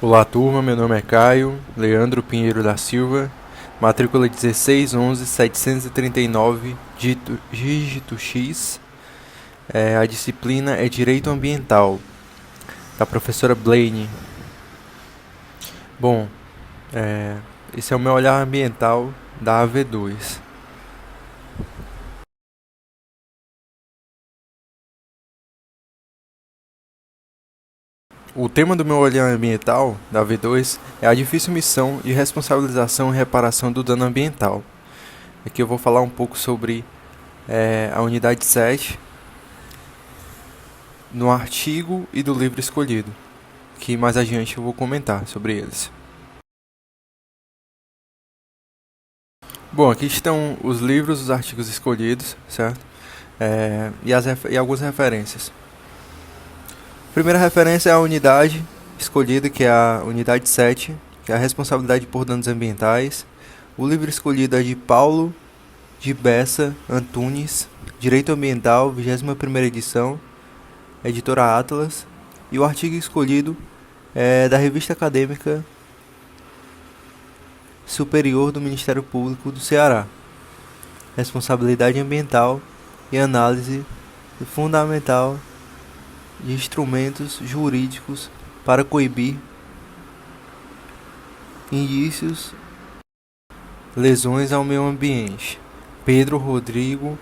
Olá turma, meu nome é Caio Leandro Pinheiro da Silva, matrícula 1611-739, dígito X. A disciplina é Direito Ambiental, da professora Blaine. Bom, esse é o meu olhar ambiental da AV2. O tema do meu olhar ambiental, da AV2, é a difícil missão de responsabilização e reparação do dano ambiental. Aqui eu vou falar um pouco sobre a unidade 7, no artigo e do livro escolhido, que mais adiante eu vou comentar sobre eles. Bom, aqui estão os livros, os artigos escolhidos, certo? E algumas referências. A primeira referência é a unidade escolhida, que é a unidade 7, que é a responsabilidade por danos ambientais. O livro escolhido é de Paulo de Bessa Antunes, Direito Ambiental, 21ª edição, editora Atlas. E o artigo escolhido é da revista acadêmica superior do Ministério Público do Ceará, Responsabilidade Ambiental e Análise Fundamental de Instrumentos Jurídicos para Coibir Indícios, Lesões ao Meio Ambiente, Pedro Rodrigo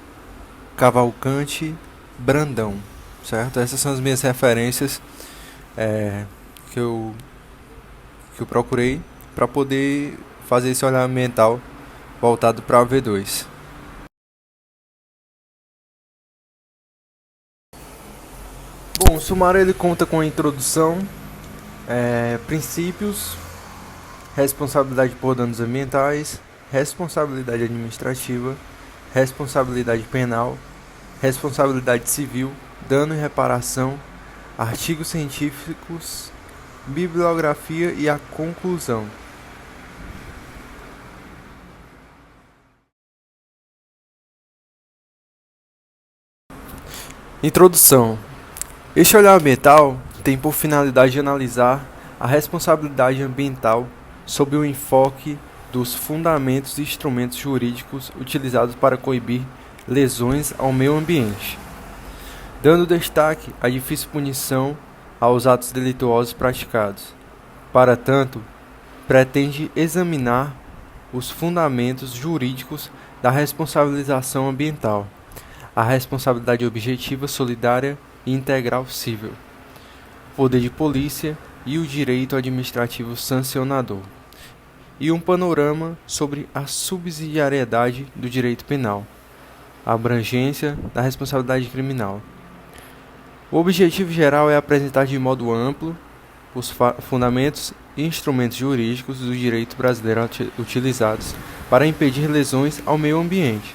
Cavalcante Brandão, certo? Essas são as minhas referências que eu procurei para poder fazer esse olhar ambiental voltado para a V2. Bom, o sumário ele conta com a introdução, princípios, responsabilidade por danos ambientais, responsabilidade administrativa, responsabilidade penal, responsabilidade civil, dano e reparação, artigos científicos, bibliografia e a conclusão. Introdução. Este olhar ambiental tem por finalidade de analisar a responsabilidade ambiental sob o enfoque dos fundamentos e instrumentos jurídicos utilizados para coibir lesões ao meio ambiente, dando destaque à difícil punição aos atos delituosos praticados. Para tanto, pretende examinar os fundamentos jurídicos da responsabilização ambiental, a responsabilidade objetiva, solidária e integral civil, poder de polícia e o direito administrativo sancionador, e um panorama sobre a subsidiariedade do direito penal, a abrangência da responsabilidade criminal. O objetivo geral é apresentar de modo amplo os fundamentos e instrumentos jurídicos do direito brasileiro utilizados para impedir lesões ao meio ambiente,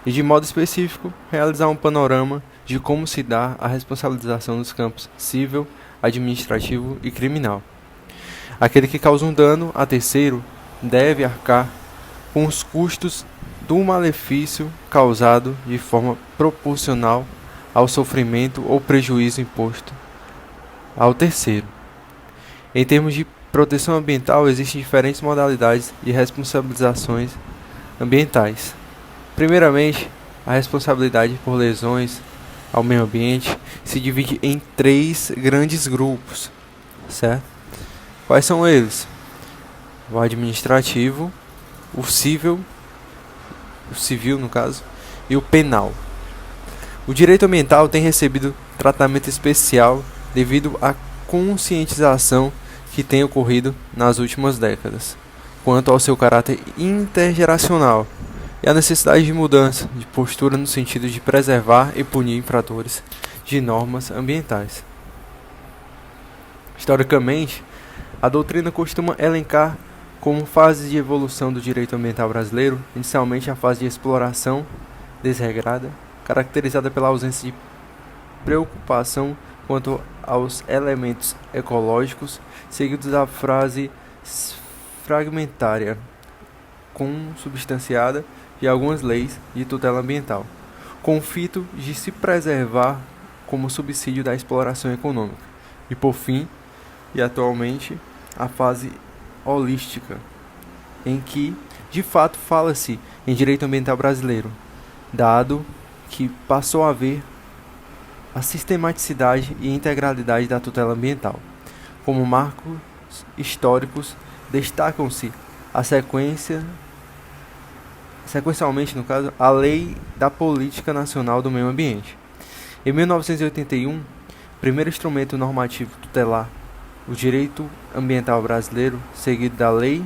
e de modo específico, realizar um panorama de como se dá a responsabilização nos campos civil, administrativo e criminal. Aquele que causa um dano a terceiro deve arcar com os custos do malefício causado de forma proporcional ao sofrimento ou prejuízo imposto ao terceiro. Em termos de proteção ambiental, existem diferentes modalidades de responsabilizações ambientais. Primeiramente, a responsabilidade por lesões ao meio ambiente se divide em 3 grandes grupos, certo? Quais são eles? O administrativo, o civil no caso, e o penal. O direito ambiental tem recebido tratamento especial devido à conscientização que tem ocorrido nas últimas décadas, quanto ao seu caráter intergeracional e a necessidade de mudança de postura no sentido de preservar e punir infratores de normas ambientais. Historicamente, a doutrina costuma elencar como fases de evolução do direito ambiental brasileiro, inicialmente a fase de exploração desregrada, caracterizada pela ausência de preocupação quanto aos elementos ecológicos, seguidos da fase fragmentária, consubstanciada de algumas leis de tutela ambiental, com o fito de se preservar como subsídio da exploração econômica, e por fim, e atualmente a fase holística, em que de fato fala-se em direito ambiental brasileiro, dado que passou a haver a sistematicidade e integralidade da tutela ambiental. Como marcos históricos, destacam-se a sequencialmente, no caso, a Lei da Política Nacional do Meio Ambiente. Em 1981, primeiro instrumento normativo tutelar o direito ambiental brasileiro, seguido da Lei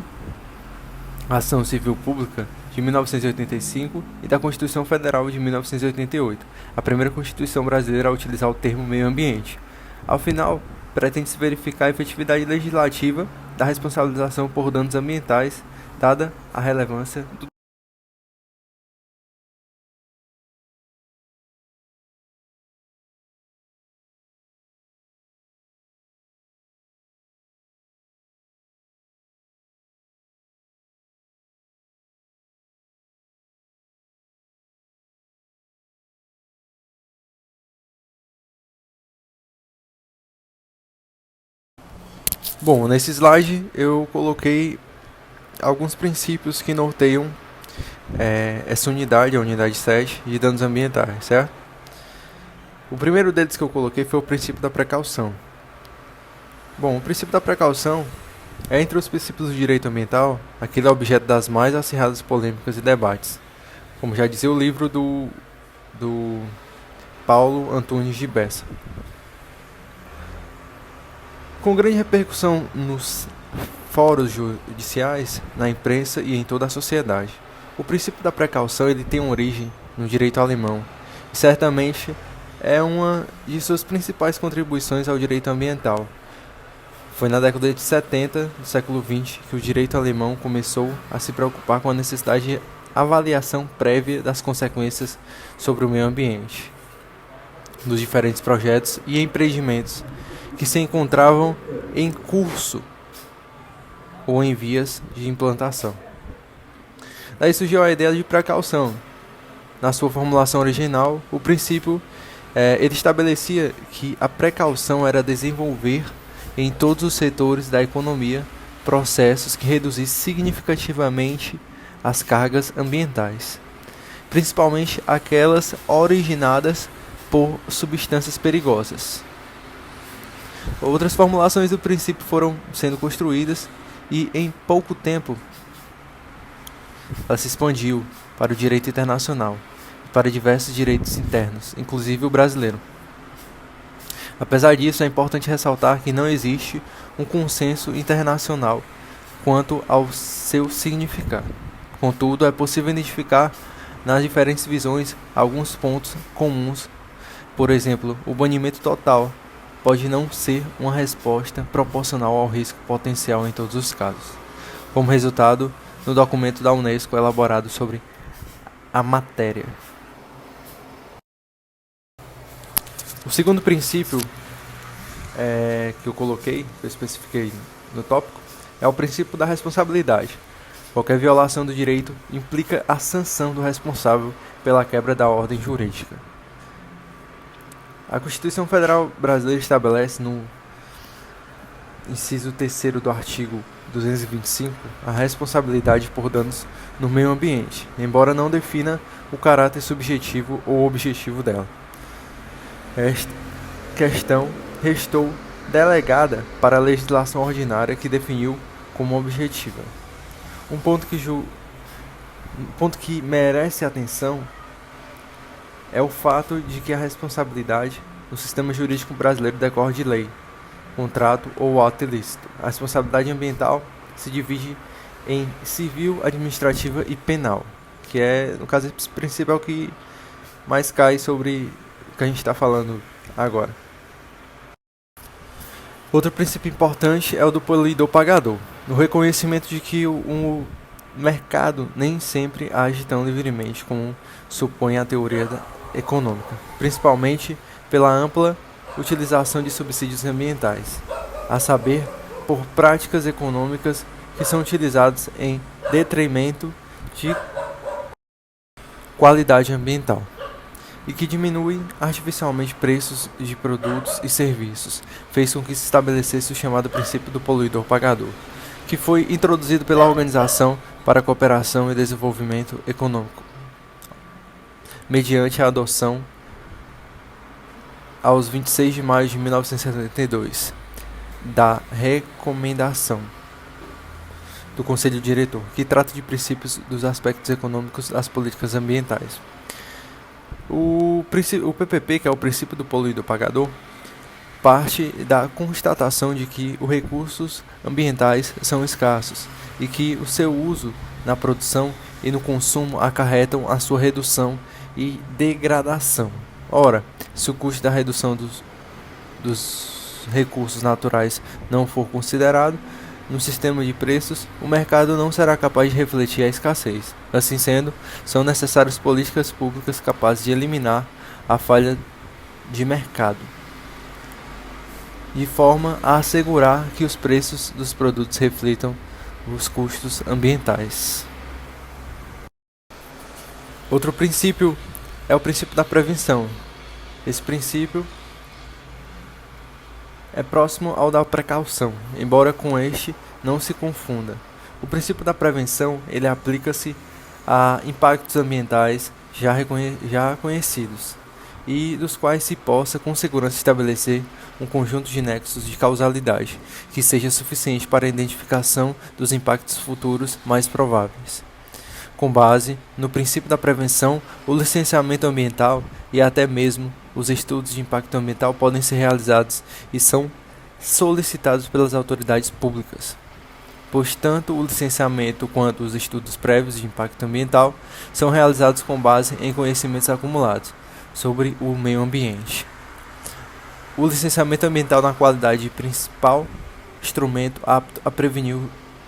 Ação Civil Pública de 1985 e da Constituição Federal de 1988, a primeira Constituição brasileira a utilizar o termo meio ambiente. Ao final, pretende-se verificar a efetividade legislativa da responsabilização por danos ambientais, dada a relevância do Bom, nesse slide eu coloquei alguns princípios que norteiam essa unidade, a unidade 7, de danos ambientais, certo? O primeiro deles que eu coloquei foi o princípio da precaução. Bom, o princípio da precaução é, entre os princípios do direito ambiental, aquele objeto das mais acirradas polêmicas e debates, como já dizia o livro do Paulo Antunes de Bessa. Com grande repercussão nos fóruns judiciais, na imprensa e em toda a sociedade. O princípio da precaução ele tem origem no direito alemão e certamente é uma de suas principais contribuições ao direito ambiental. Foi na década de 70 do século XX que o direito alemão começou a se preocupar com a necessidade de avaliação prévia das consequências sobre o meio ambiente, dos diferentes projetos e empreendimentos que se encontravam em curso ou em vias de implantação. Daí surgiu a ideia de precaução. Na sua formulação original, o princípio ele estabelecia que a precaução era desenvolver em todos os setores da economia processos que reduzissem significativamente as cargas ambientais, principalmente aquelas originadas por substâncias perigosas. Outras formulações do princípio foram sendo construídas e, em pouco tempo, ela se expandiu para o direito internacional e para diversos direitos internos, inclusive o brasileiro. Apesar disso, é importante ressaltar que não existe um consenso internacional quanto ao seu significado. Contudo, é possível identificar nas diferentes visões alguns pontos comuns. Por exemplo, o banimento total pode não ser uma resposta proporcional ao risco potencial em todos os casos, como resultado no documento da Unesco elaborado sobre a matéria. O segundo princípio que eu coloquei, que eu especifiquei no tópico, é o princípio da responsabilidade. Qualquer violação do direito implica a sanção do responsável pela quebra da ordem jurídica. A Constituição Federal Brasileira estabelece no inciso 3º do artigo 225 a responsabilidade por danos no meio ambiente, embora não defina o caráter subjetivo ou objetivo dela. Esta questão restou delegada para a legislação ordinária que definiu como objetiva. Um ponto que merece atenção é o fato de que a responsabilidade no sistema jurídico brasileiro decorre de lei, contrato ou ato ilícito. A responsabilidade ambiental se divide em civil, administrativa e penal, que é, no caso, esse princípio é o que mais cai sobre o que a gente está falando agora. Outro princípio importante é o do poluidor-pagador, no reconhecimento de que o mercado nem sempre age tão livremente como supõe a teoria econômica, principalmente pela ampla utilização de subsídios ambientais, a saber, por práticas econômicas que são utilizadas em detrimento de qualidade ambiental. e que diminui artificialmente preços de produtos e serviços, fez com que se estabelecesse o chamado princípio do poluidor-pagador, que foi introduzido pela Organização para a Cooperação e Desenvolvimento Econômico, mediante a adoção aos 26 de maio de 1972 da Recomendação do Conselho Diretor, que trata de princípios dos aspectos econômicos das políticas ambientais. O PPP, que é o princípio do poluidor-pagador, parte da constatação de que os recursos ambientais são escassos e que o seu uso na produção e no consumo acarretam a sua redução e degradação. Ora, se o custo da redução dos recursos naturais não for considerado no sistema de preços, o mercado não será capaz de refletir a escassez. Assim sendo, são necessárias políticas públicas capazes de eliminar a falha de mercado, de forma a assegurar que os preços dos produtos reflitam os custos ambientais. Outro princípio é o princípio da prevenção. Esse princípio é próximo ao da precaução, embora com este não se confunda. O princípio da prevenção ele aplica-se a impactos ambientais já conhecidos e dos quais se possa com segurança estabelecer um conjunto de nexos de causalidade que seja suficiente para a identificação dos impactos futuros mais prováveis. Com base no princípio da prevenção, o licenciamento ambiental e até mesmo os estudos de impacto ambiental podem ser realizados e são solicitados pelas autoridades públicas, pois tanto o licenciamento quanto os estudos prévios de impacto ambiental são realizados com base em conhecimentos acumulados sobre o meio ambiente. O licenciamento ambiental na qualidade de principal instrumento apto a prevenir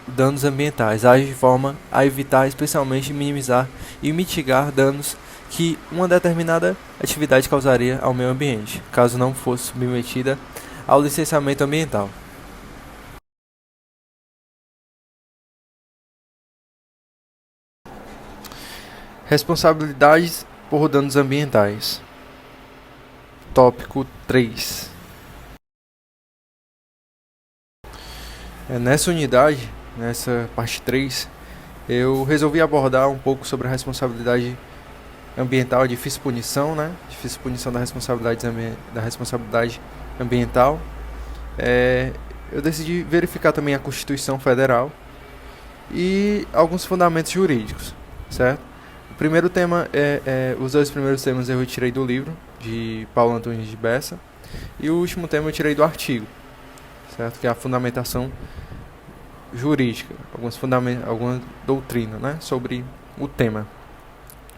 danos ambientais, age de forma a evitar, especialmente minimizar e mitigar danos que uma determinada atividade causaria ao meio ambiente, caso não fosse submetida ao licenciamento ambiental. Responsabilidades por danos ambientais. Tópico 3. Nessa unidade, nessa parte 3, eu resolvi abordar um pouco sobre a responsabilidade ambiental, a difícil punição, difícil punição da responsabilidade ambiental. Eu decidi verificar também a Constituição Federal e alguns fundamentos jurídicos, certo? O primeiro tema os dois primeiros temas eu retirei do livro de Paulo Antunes de Bessa e o último tema eu tirei do artigo, certo? Que é a fundamentação jurídica, alguma doutrina, sobre o tema.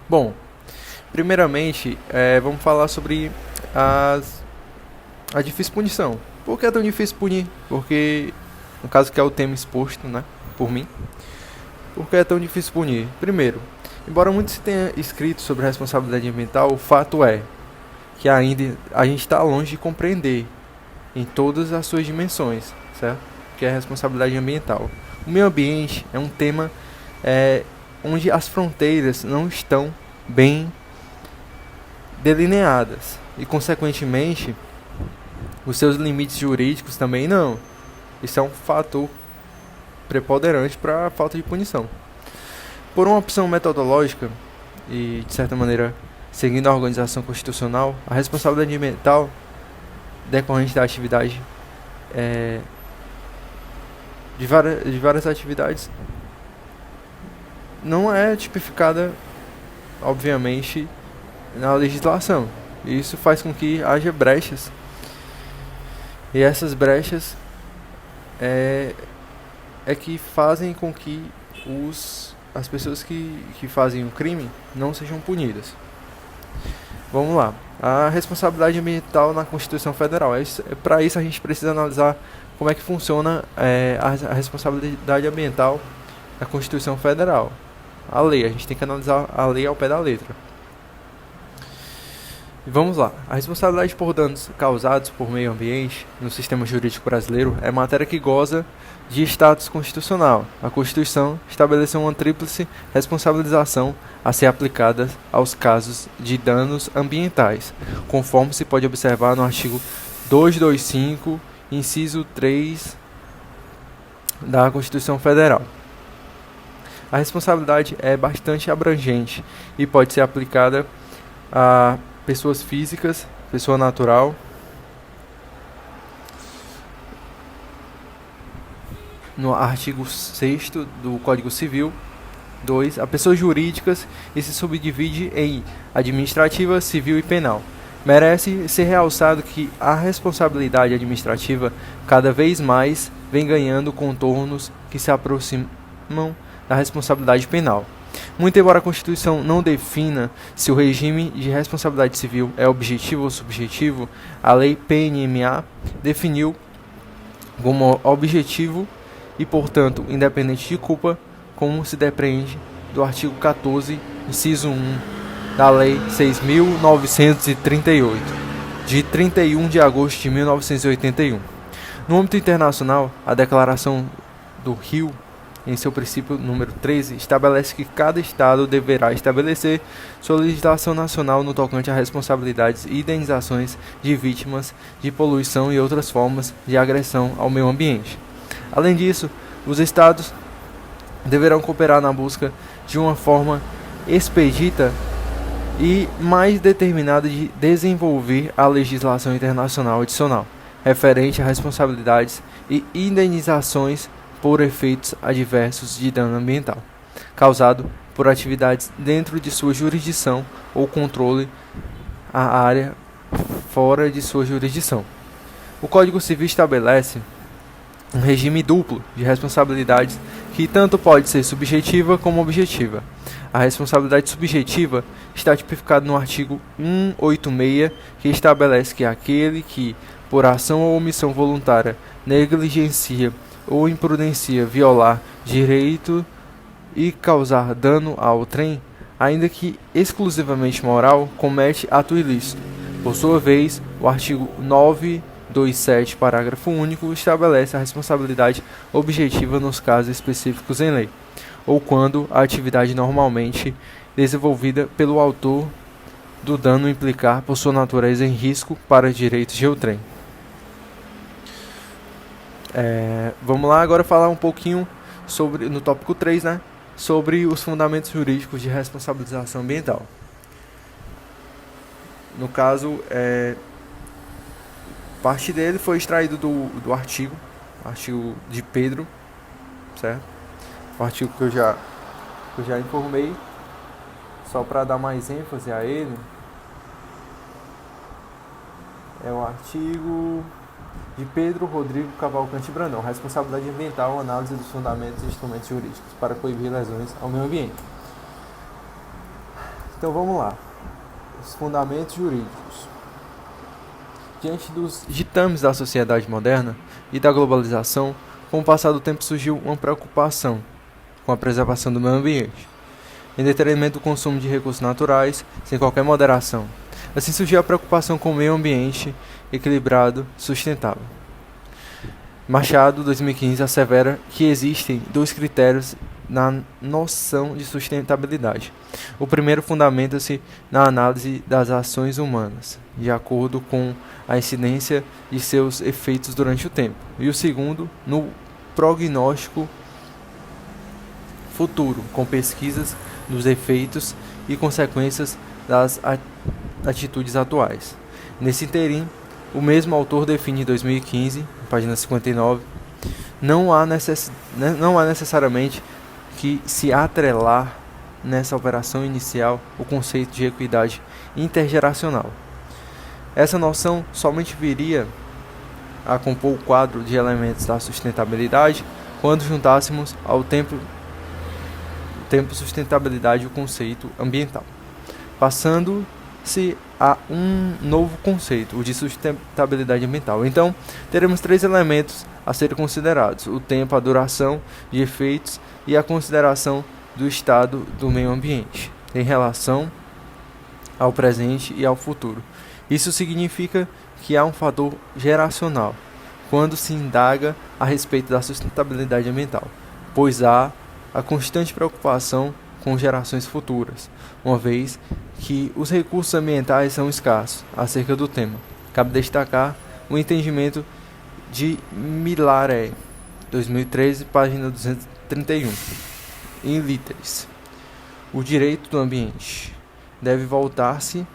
Bom, primeiramente, vamos falar sobre a difícil punição. Por que é tão difícil punir? Porque, no caso que é o tema exposto, por mim, por que é tão difícil punir? Primeiro, embora muito se tenha escrito sobre responsabilidade ambiental, o fato é que ainda a gente está longe de compreender em todas as suas dimensões, certo? Que é a responsabilidade ambiental. O meio ambiente é um tema onde as fronteiras não estão bem delineadas e, consequentemente, os seus limites jurídicos também não. Isso é um fator preponderante para a falta de punição. Por uma opção metodológica e, de certa maneira, seguindo a organização constitucional, a responsabilidade ambiental decorrente da atividade de várias atividades não é tipificada, obviamente, na legislação. E isso faz com que haja brechas. E essas brechas é que fazem com que as pessoas que fazem o crime não sejam punidas. Vamos lá. A responsabilidade ambiental na Constituição Federal. Para isso a gente precisa analisar como é que funciona a responsabilidade ambiental na Constituição Federal. A lei, a gente tem que analisar a lei ao pé da letra. E vamos lá. A responsabilidade por danos causados por meio ambiente no sistema jurídico brasileiro é matéria que goza de status constitucional. A Constituição estabeleceu uma tríplice responsabilização a ser aplicada aos casos de danos ambientais, conforme se pode observar no artigo 225, inciso 3 da Constituição Federal. A responsabilidade é bastante abrangente e pode ser aplicada a pessoas físicas, pessoa natural, no artigo 6º do Código Civil. 2. A pessoas jurídicas e se subdivide em administrativa, civil e penal. Merece ser realçado que a responsabilidade administrativa cada vez mais vem ganhando contornos que se aproximam da responsabilidade penal. Muito embora a Constituição não defina se o regime de responsabilidade civil é objetivo ou subjetivo, a Lei PNMA definiu como objetivo e, portanto, independente de culpa, como se depreende do artigo 14, inciso 1 da Lei 6.938, de 31 de agosto de 1981. No âmbito internacional, a Declaração do Rio, em seu princípio número 13, estabelece que cada Estado deverá estabelecer sua legislação nacional no tocante a responsabilidades e indenizações de vítimas de poluição e outras formas de agressão ao meio ambiente. Além disso, os Estados deverão cooperar na busca de uma forma expedita e mais determinada de desenvolver a legislação internacional adicional, referente a responsabilidades e indenizações por efeitos adversos de dano ambiental, causado por atividades dentro de sua jurisdição ou controle a área fora de sua jurisdição. O Código Civil estabelece um regime duplo de responsabilidades que tanto pode ser subjetiva como objetiva. A responsabilidade subjetiva está tipificada no artigo 186, que estabelece que aquele que, por ação ou omissão voluntária, negligencia ou imprudencia violar direito e causar dano ao trem, ainda que exclusivamente moral, comete ato ilícito. Por sua vez, o artigo 927, parágrafo único, estabelece a responsabilidade objetiva nos casos específicos em lei, ou quando a atividade normalmente desenvolvida pelo autor do dano implicar por sua natureza em risco para direitos de outrem. Vamos lá agora falar um pouquinho sobre, no tópico 3, sobre os fundamentos jurídicos de responsabilização ambiental. No caso, parte dele foi extraído do artigo de Pedro, certo? O artigo que eu já informei, só para dar mais ênfase a ele, é o artigo de Pedro Rodrigo Cavalcante Brandão, responsabilidade ambiental, análise dos fundamentos e instrumentos jurídicos para coibir lesões ao meio ambiente. Então vamos lá, os fundamentos jurídicos. Diante dos ditames da sociedade moderna e da globalização, com o passar do tempo surgiu uma preocupação com a preservação do meio ambiente, em detrimento do consumo de recursos naturais, sem qualquer moderação. Assim surgiu a preocupação com o meio ambiente equilibrado, sustentável. Machado, 2015, assevera que existem dois critérios na noção de sustentabilidade. O primeiro fundamenta-se na análise das ações humanas, de acordo com a incidência de seus efeitos durante o tempo, e o segundo, no prognóstico futuro, com pesquisas dos efeitos e consequências das atitudes atuais. Nesse interim, o mesmo autor define em 2015, página 59, não há necessariamente que se atrelar nessa operação inicial o conceito de equidade intergeracional. Essa noção somente viria a compor o quadro de elementos da sustentabilidade quando juntássemos ao tempo sustentabilidade o conceito ambiental, passando-se a um novo conceito, o de sustentabilidade ambiental. Então, teremos três elementos a serem considerados: o tempo, a duração de efeitos e a consideração do estado do meio ambiente em relação ao presente e ao futuro. Isso significa que há um fator geracional quando se indaga a respeito da sustentabilidade ambiental, pois há a constante preocupação com gerações futuras, uma vez que os recursos ambientais são escassos. Acerca do tema, cabe destacar o entendimento de Millaré, 2013, página 231, em literis. O direito do ambiente deve voltar-se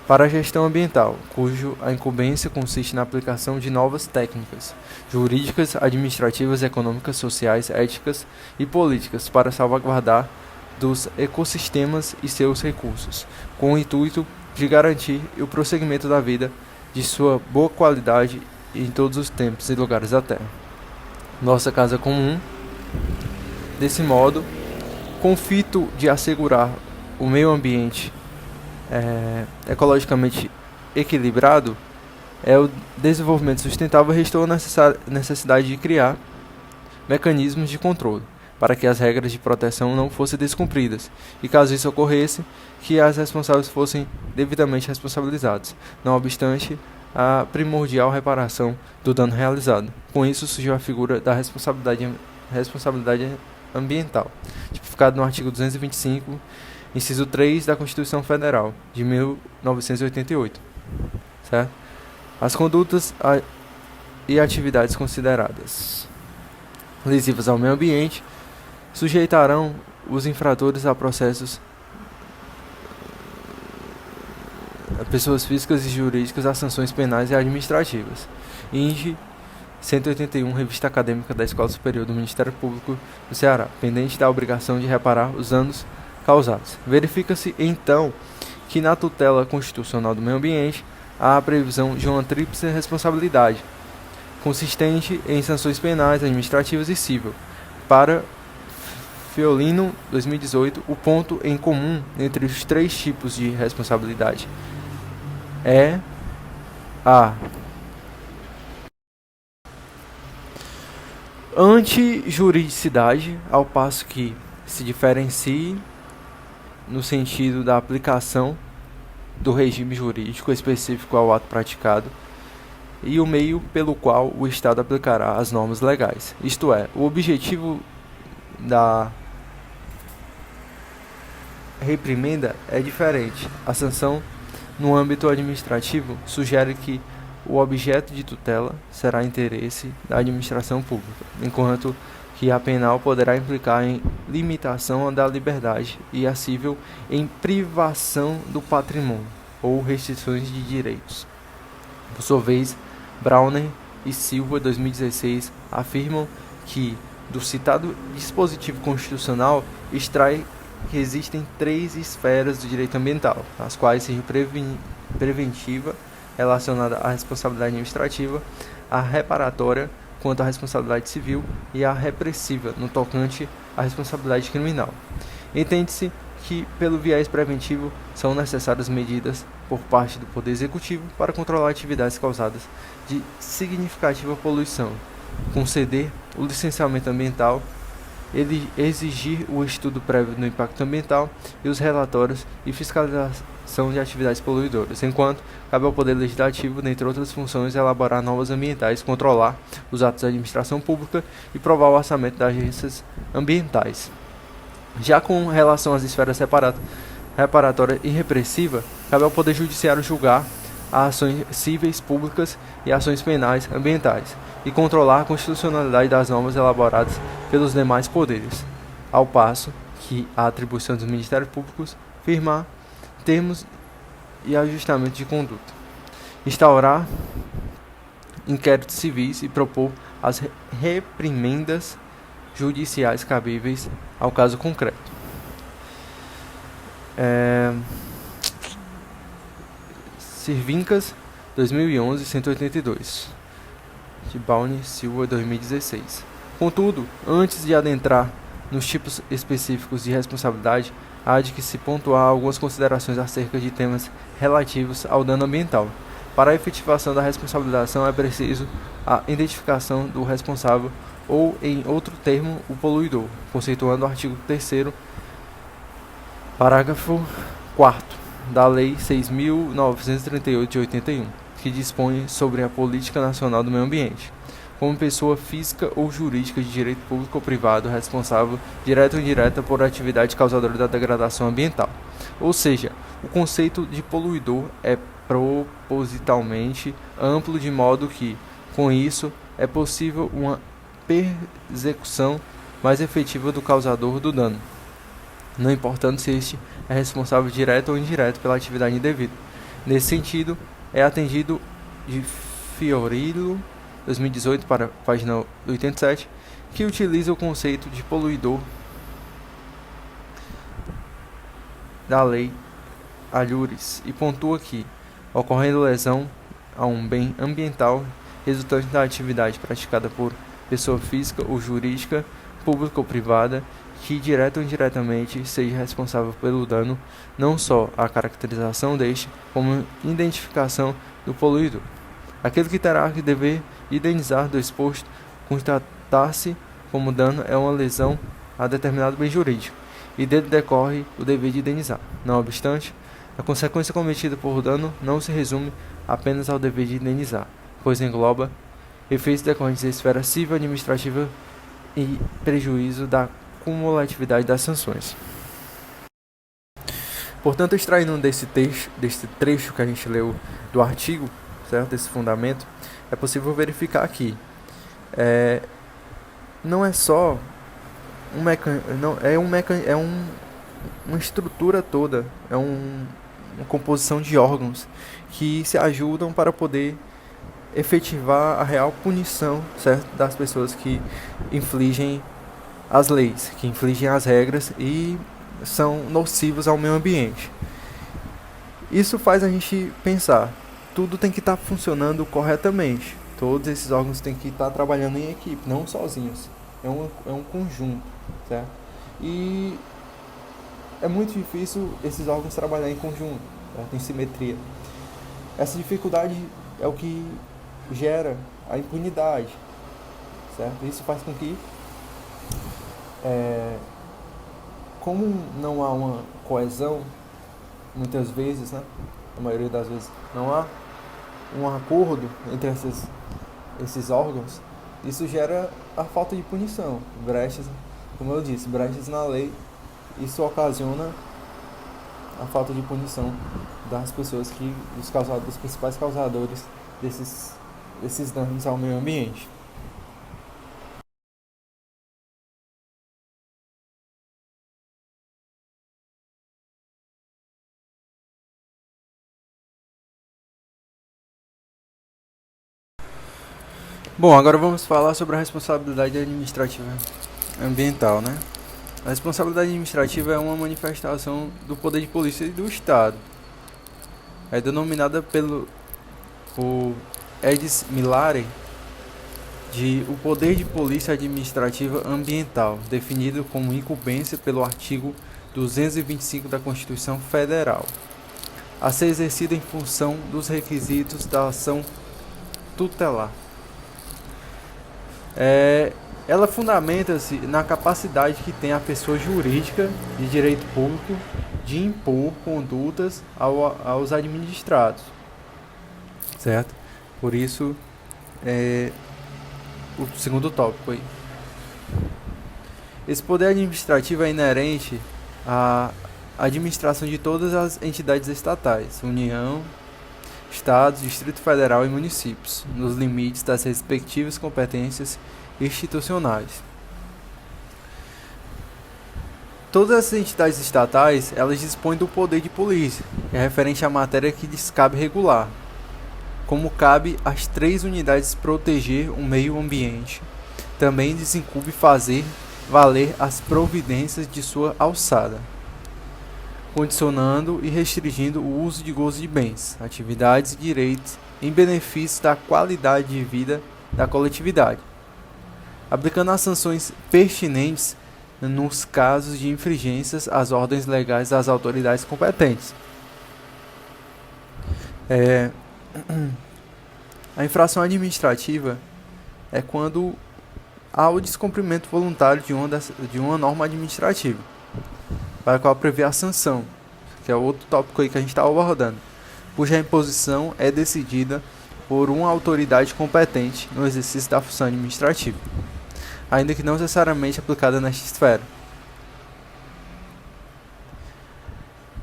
para a gestão ambiental, cujo a incumbência consiste na aplicação de novas técnicas jurídicas, administrativas, econômicas, sociais, éticas e políticas para salvaguardar dos ecossistemas e seus recursos, com o intuito de garantir o prosseguimento da vida de sua boa qualidade em todos os tempos e lugares da Terra. Nossa casa comum, desse modo, com o fito de assegurar o meio ambiente ecologicamente equilibrado, o desenvolvimento sustentável restou a necessidade de criar mecanismos de controle para que as regras de proteção não fossem descumpridas e, caso isso ocorresse, que as responsáveis fossem devidamente responsabilizados, não obstante a primordial reparação do dano realizado. Com isso surgiu a figura da responsabilidade ambiental, tipificado no artigo 225, inciso 3 da Constituição Federal de 1988, certo? As condutas e atividades consideradas lesivas ao meio ambiente sujeitarão os infratores a processos, pessoas físicas e jurídicas, a sanções penais e administrativas. INGE 181, Revista Acadêmica da Escola Superior do Ministério Público do Ceará, pendente da obrigação de reparar os danos causados. Verifica-se, então, que na tutela constitucional do meio ambiente há a previsão de uma tríplice responsabilidade, consistente em sanções penais, administrativas e civil. Para Fiolino, 2018, o ponto em comum entre os três tipos de responsabilidade é a antijuridicidade, ao passo que se diferencie no sentido da aplicação do regime jurídico específico ao ato praticado e o meio pelo qual o Estado aplicará as normas legais. Isto é, o objetivo da reprimenda é diferente. A sanção no âmbito administrativo sugere que o objeto de tutela será interesse da administração pública, enquanto que a penal poderá implicar em limitação da liberdade e a civil em privação do patrimônio ou restrições de direitos. Por sua vez, Brauner e Silva, 2016, afirmam que do citado dispositivo constitucional extrai que existem três esferas do direito ambiental, as quais sejam preventiva, relacionada à responsabilidade administrativa, a reparatória, quanto à responsabilidade civil, e a repressiva, no tocante à responsabilidade criminal. Entende-se que, pelo viés preventivo, são necessárias medidas por parte do Poder Executivo para controlar atividades causadas de significativa poluição, conceder o licenciamento ambiental, exigir o estudo prévio do impacto ambiental e os relatórios e fiscalização de atividades poluidoras, enquanto cabe ao Poder Legislativo, dentre outras funções, elaborar normas ambientais, controlar os atos da administração pública e provar o orçamento das agências ambientais. Já com relação às esferas reparatória e repressiva, cabe ao Poder Judiciário julgar ações cíveis públicas e ações penais ambientais e controlar a constitucionalidade das normas elaboradas pelos demais poderes, ao passo que a atribuição dos Ministérios Públicos firmar termos e ajustamento de conduta, instaurar inquéritos civis e propor as reprimendas judiciais cabíveis ao caso concreto. Sirvincas, 2011, 182, de Baune Silva, 2016. Contudo, antes de adentrar nos tipos específicos de responsabilidade, há de que se pontuar algumas considerações acerca de temas relativos ao dano ambiental. Para a efetivação da responsabilização é preciso a identificação do responsável ou, em outro termo, o poluidor, conceituando o artigo 3º, parágrafo 4º da Lei 6.938 de 81, que dispõe sobre a Política Nacional do Meio Ambiente, como pessoa física ou jurídica de direito público ou privado responsável, direta ou indireta, por atividade causadora da degradação ambiental. Ou seja, o conceito de poluidor é propositalmente amplo, de modo que, com isso, é possível uma persecução mais efetiva do causador do dano, não importando se este é responsável direto ou indireto pela atividade indevida. Nesse sentido, é atendido de Fiorillo, 2018, para a página 87, que utiliza o conceito de poluidor da lei Alhures e pontua que, ocorrendo lesão a um bem ambiental resultante da atividade praticada por pessoa física ou jurídica, pública ou privada, que direta ou indiretamente seja responsável pelo dano, não só a caracterização deste, como a identificação do poluidor. Aquele que terá que dever indenizar do exposto constatar-se como dano é uma lesão a determinado bem jurídico, e dele decorre o dever de indenizar. Não obstante, a consequência cometida por dano não se resume apenas ao dever de indenizar, pois engloba efeitos decorrentes da esfera civil, administrativa e prejuízo da cumulatividade das sanções. Portanto, extraindo desse trecho que a gente leu do artigo, certo, desse fundamento, é possível verificar que não é só uma estrutura toda, uma composição de órgãos que se ajudam para poder efetivar a real punição, certo, das pessoas que infligem as leis, que infligem as regras e são nocivos ao meio ambiente. Isso faz a gente pensar, tudo tem que estar funcionando corretamente, todos esses órgãos têm que estar trabalhando em equipe, não sozinhos, é um conjunto, certo? E é muito difícil esses órgãos trabalharem em conjunto, certo? Em simetria. Essa dificuldade é o que gera a impunidade, certo? Isso faz com que, como não há uma coesão, muitas vezes, né, a maioria das vezes, não há um acordo entre esses órgãos, isso gera a falta de punição, brechas, como eu disse, brechas na lei, isso ocasiona a falta de punição das pessoas dos principais causadores desses danos ao meio ambiente. Bom, agora vamos falar sobre a responsabilidade administrativa ambiental, né? A responsabilidade administrativa é uma manifestação do poder de polícia do Estado. É denominada por Edis Milari de o poder de polícia administrativa ambiental, definido como incumbência pelo artigo 225 da Constituição Federal, a ser exercida em função dos requisitos da ação tutelar. Ela fundamenta-se na capacidade que tem a pessoa jurídica de direito público de impor condutas aos administrados, certo? Por isso, o segundo tópico aí. Esse poder administrativo é inerente à administração de todas as entidades estatais, União, Estados, Distrito Federal e municípios, nos limites das respectivas competências institucionais. Todas as entidades estatais, elas dispõem do poder de polícia, que é referente à matéria que lhes cabe regular, como cabe às 3 unidades proteger o meio ambiente. Também lhes incumbe fazer valer as providências de sua alçada, condicionando e restringindo o uso de gozo de bens, atividades e direitos em benefício da qualidade de vida da coletividade, aplicando as sanções pertinentes nos casos de infringências às ordens legais das autoridades competentes. A infração administrativa é quando ao descumprimento voluntário de uma norma administrativa, para a qual prevê a sanção, que é outro tópico aí que a gente está abordando, cuja imposição é decidida por uma autoridade competente no exercício da função administrativa, ainda que não necessariamente aplicada nesta esfera.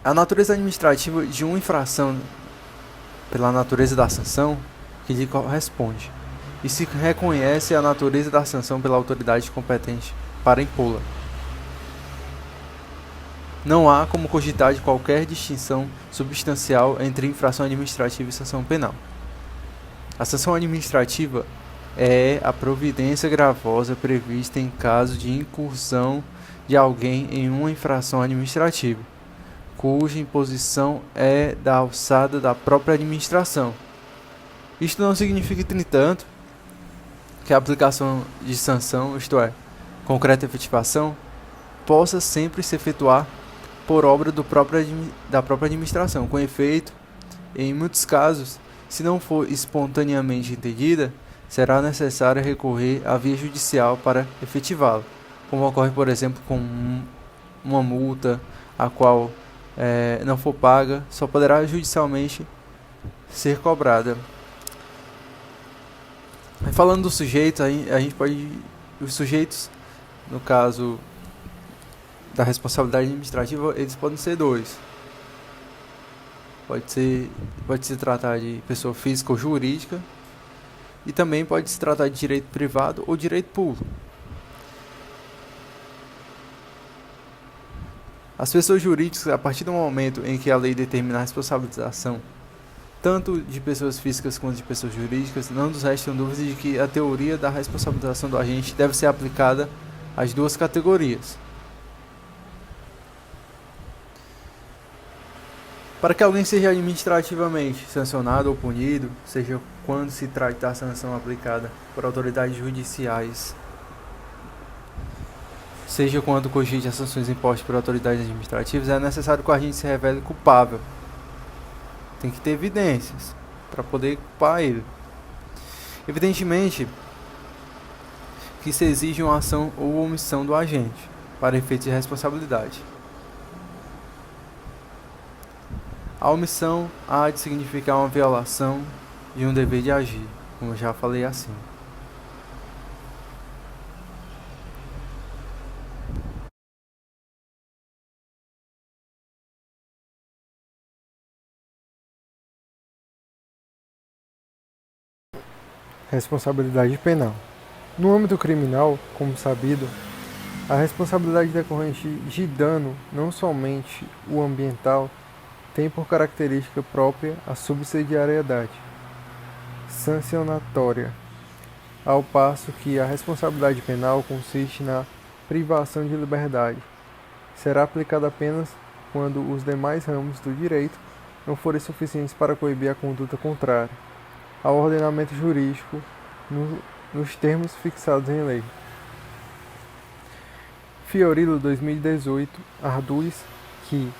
A natureza administrativa de uma infração pela natureza da sanção que lhe corresponde, e se reconhece a natureza da sanção pela autoridade competente para impô-la. Não há como cogitar de qualquer distinção substancial entre infração administrativa e sanção penal. A sanção administrativa é a providência gravosa prevista em caso de incursão de alguém em uma infração administrativa, cuja imposição é da alçada da própria administração. Isto não significa, entretanto, que a aplicação de sanção, isto é, concreta efetivação, possa sempre se efetuar por obra da própria administração. Com efeito, em muitos casos, se não for espontaneamente entendida, será necessário recorrer à via judicial para efetivá-la, como ocorre, por exemplo, com uma multa a qual não for paga, só poderá judicialmente ser cobrada. Falando dos sujeitos, a gente pode... Os sujeitos, no caso da responsabilidade administrativa, eles podem ser dois. Pode se tratar de pessoa física ou jurídica, e também pode se tratar de direito privado ou direito público. As pessoas jurídicas, a partir do momento em que a lei determina a responsabilização tanto de pessoas físicas quanto de pessoas jurídicas, não nos restam dúvidas de que a teoria da responsabilização do agente deve ser aplicada às duas categorias. Para que alguém seja administrativamente sancionado ou punido, seja quando se trate da sanção aplicada por autoridades judiciais, seja quando cogite as sanções impostas por autoridades administrativas, é necessário que o agente se revele culpável. Tem que ter evidências para poder culpar ele. Evidentemente que se exige uma ação ou omissão do agente para efeitos de responsabilidade. A omissão há de significar uma violação de um dever de agir, como eu já falei acima. Responsabilidade penal. No âmbito criminal, como sabido, a responsabilidade decorrente de dano, não somente o ambiental, tem por característica própria a subsidiariedade sancionatória, ao passo que a responsabilidade penal consiste na privação de liberdade. Será aplicada apenas quando os demais ramos do direito não forem suficientes para coibir a conduta contrária ao ordenamento jurídico nos termos fixados em lei. Fiorilo, 2018, arduz que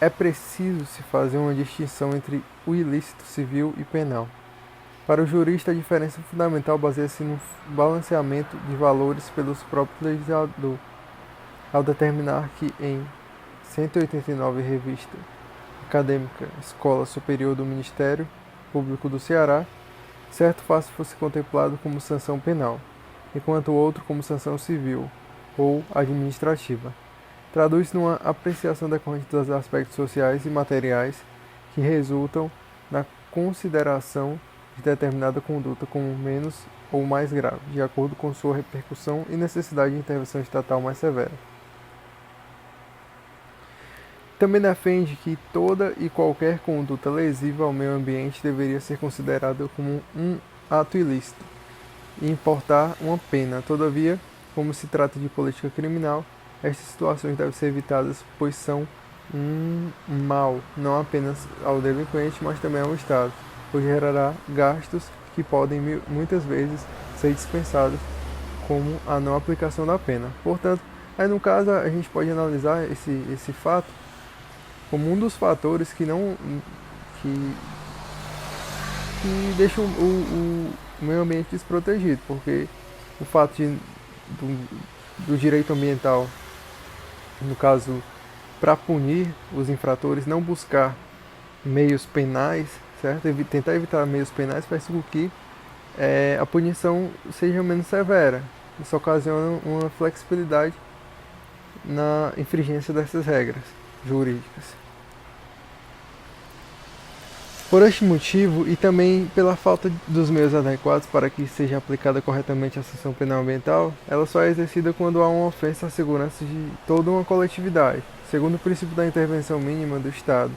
é preciso se fazer uma distinção entre o ilícito civil e penal. Para o jurista, a diferença fundamental baseia-se no balanceamento de valores pelos próprios legisladores, ao determinar que em 189 Revista Acadêmica Escola Superior do Ministério Público do Ceará, certo fato fosse contemplado como sanção penal, enquanto o outro como sanção civil ou administrativa. Traduz-se numa apreciação decorrente dos aspectos sociais e materiais que resultam na consideração de determinada conduta como menos ou mais grave, de acordo com sua repercussão e necessidade de intervenção estatal mais severa. Também defende que toda e qualquer conduta lesiva ao meio ambiente deveria ser considerada como um ato ilícito e importar uma pena. Todavia, como se trata de política criminal, estas situações devem ser evitadas, pois são um mal não apenas ao delinquente, mas também ao Estado, pois gerará gastos que podem muitas vezes ser dispensados, como a não aplicação da pena. Portanto, aí no caso a gente pode analisar esse fato como um dos fatores que deixa o meio ambiente desprotegido, porque o fato de do direito ambiental, no caso, para punir os infratores, não buscar meios penais, certo? Tentar evitar meios penais faz com que a punição seja menos severa. Isso ocasiona uma flexibilidade na infringência dessas regras jurídicas. Por este motivo, e também pela falta dos meios adequados para que seja aplicada corretamente a sanção penal ambiental, ela só é exercida quando há uma ofensa à segurança de toda uma coletividade, segundo o princípio da intervenção mínima do Estado.